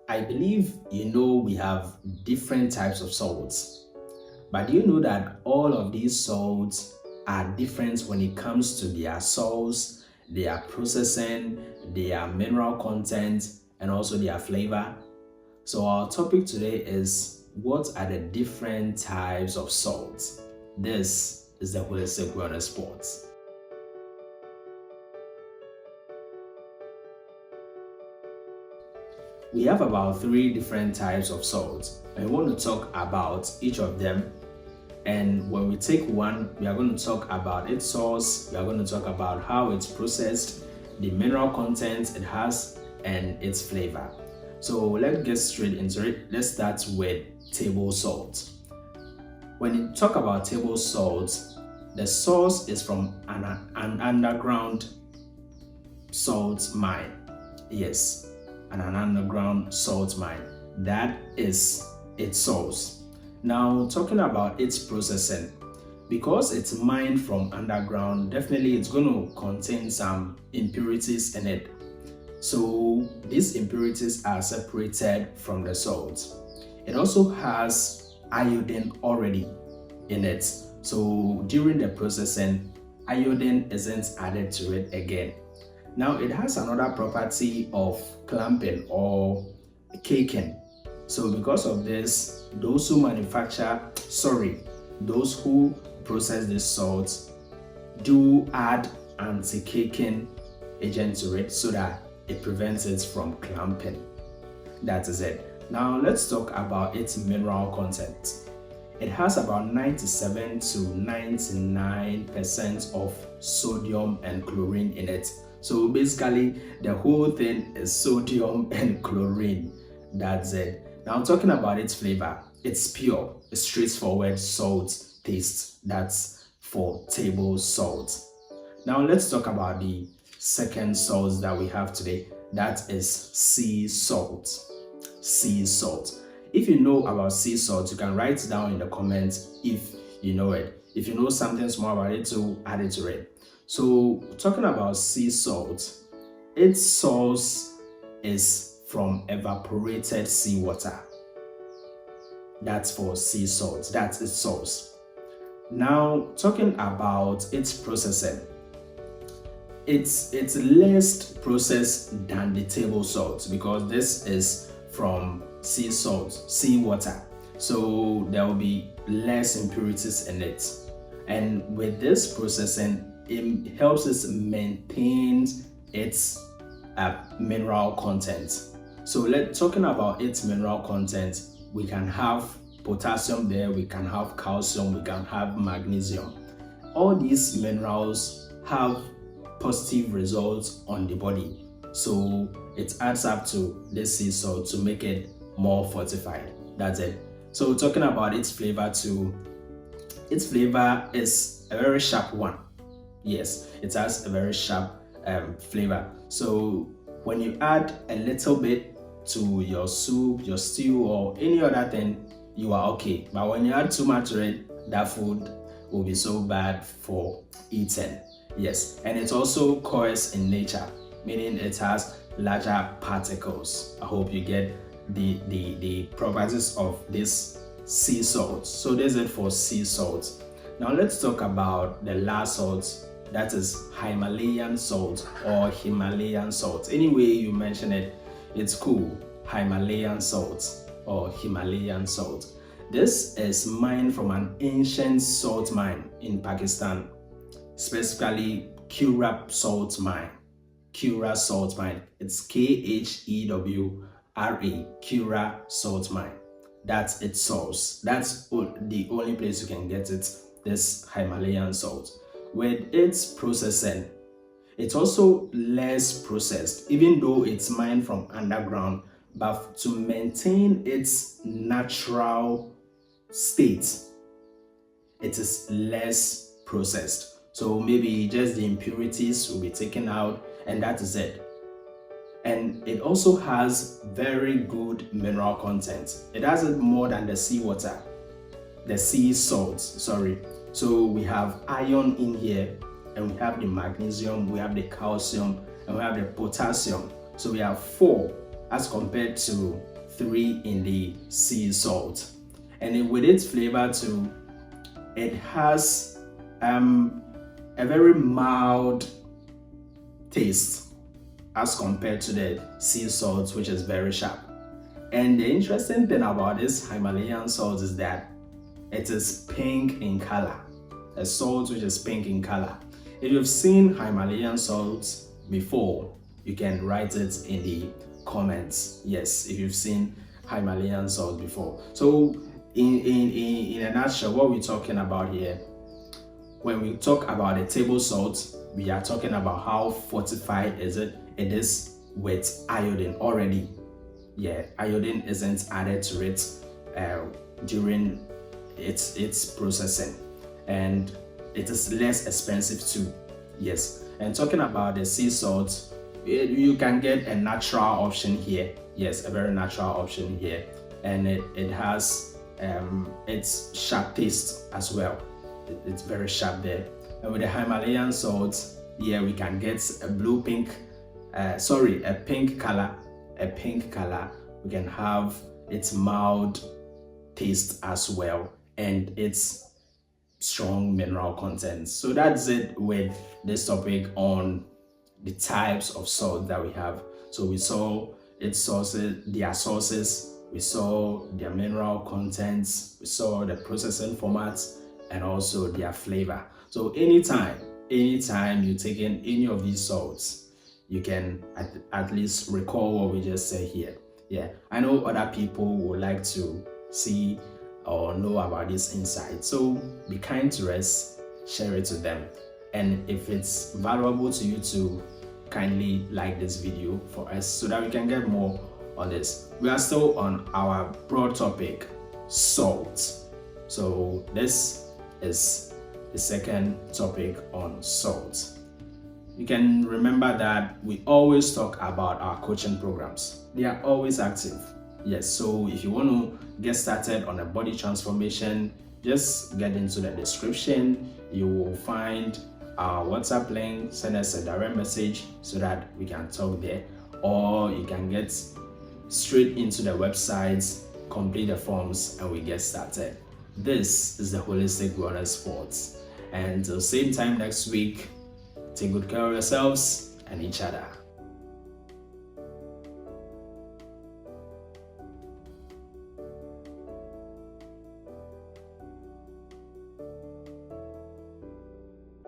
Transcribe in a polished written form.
I believe you know we have different types of salts, but do you know that all of these salts are different when it comes to their source, their processing, their mineral content, and also their flavor? So, our topic today is what are the different types of salts? This is the Holistic Wellness Sports. We have about three different types of salts, and we want to talk about each of them. And when we take one, we are going to talk about its source, we are going to talk about how it's processed, the mineral content it has, and its flavor. So let's get straight into it. Let's start with table salt. When you talk about table salt, the source is from an underground salt mine. Yes, an underground salt mine. That is its source. Now, talking about its processing, because it's mined from underground, definitely it's going to contain some impurities in it. So these impurities are separated from the salt. It also has iodine already in it. So during the processing, iodine isn't added to it again. Now it has another property of clumping or caking. So because of this, those who process this salt do add anti-caking agent to it so that it prevents it from clumping. That is it. Now let's talk about its mineral content. It has about 97 to 99% of sodium and chlorine in it. So basically, the whole thing is sodium and chlorine. That's it. Now talking about its flavor, it's pure, it's straightforward salt taste. That's for table salt. Now let's talk about the second salt that we have today. That is sea salt. Sea salt. If you know about sea salt, you can write it down in the comments if you know it. If you know something small about it, to add it to it. So talking about sea salt, its source is from evaporated seawater. That's for sea salt. That's its source. Now talking about its processing, it's less processed than the table salt because this is from sea salt, seawater. So there will be less impurities in it. And with this processing, it helps us maintain its mineral content. So talking about its mineral content, we can have potassium there, we can have calcium, we can have magnesium. All these minerals have positive results on the body. So it adds up to this sea salt to make it more fortified. That's it. So talking about its flavor too, its flavor is a very sharp one. Yes, it has a very sharp flavor. So when you add a little bit to your soup, your stew, or any other thing, you are okay. But when you add too much to it, that food will be so bad for eating. Yes, and it's also coarse in nature, meaning it has larger particles. I hope you get the properties of this sea salt. So there's it for sea salt. Now let's talk about the last salt, that is Himalayan salt or Himalayan salt. Any way you mention it, it's cool. Himalayan salt or Himalayan salt. This is mined from an ancient salt mine in Pakistan, specifically Kura salt mine. Kura salt mine. It's Khewra, Kura salt mine. That's its source. That's the only place you can get it, this Himalayan salt. With its processing, it's also less processed, even though it's mined from underground, but to maintain its natural state, it is less processed. So maybe just the impurities will be taken out, and that is it. And it also has very good mineral content. It has it more than the seawater, the sea salt, sorry. So we have iron in here, and we have the magnesium, we have the calcium, and we have the potassium. So we have 4 as compared to 3 in the sea salt. And with its flavor too, it has a very mild taste as compared to the sea salt, which is very sharp. And the interesting thing about this Himalayan salt is that it is pink in color. A salt which is pink in color. If you've seen Himalayan salt before, you can write it in the comments. Yes, if you've seen Himalayan salt before. So in a nutshell, what we're talking about here, when we talk about a table salt, we are talking about how fortified it is with iodine already. Yeah, iodine isn't added to it during its processing, and it is less expensive too. Yes, and talking about the sea salt, you can get a natural option here. Yes, a very natural option here, and it has its sharp taste as well. It's very sharp there. And with the Himalayan salt, yeah, we can get a a pink color. We can have its mild taste as well, and its strong mineral content. So that's it with this topic on the types of salt that we have. So we saw its sources, their sources, we saw their mineral contents, we saw the processing formats, and also their flavor. So anytime you take in any of these salts, you can at least recall what we just said here. Yeah, I know other people would like to see or know about this insight. So be kind to us, share it to them. And if it's valuable to you too, kindly like this video for us so that we can get more on this. We are still on our broad topic, salt. So this is the second topic on salt. You can remember that we always talk about our coaching programs. They are always active. Yes, so if you want to get started on a body transformation, just get into the description. You will find our WhatsApp link, send us a direct message so that we can talk there, or you can get straight into the website, complete the forms, and we get started. This is the Holistic Wellness Sports. And until same time next week, take good care of yourselves and each other.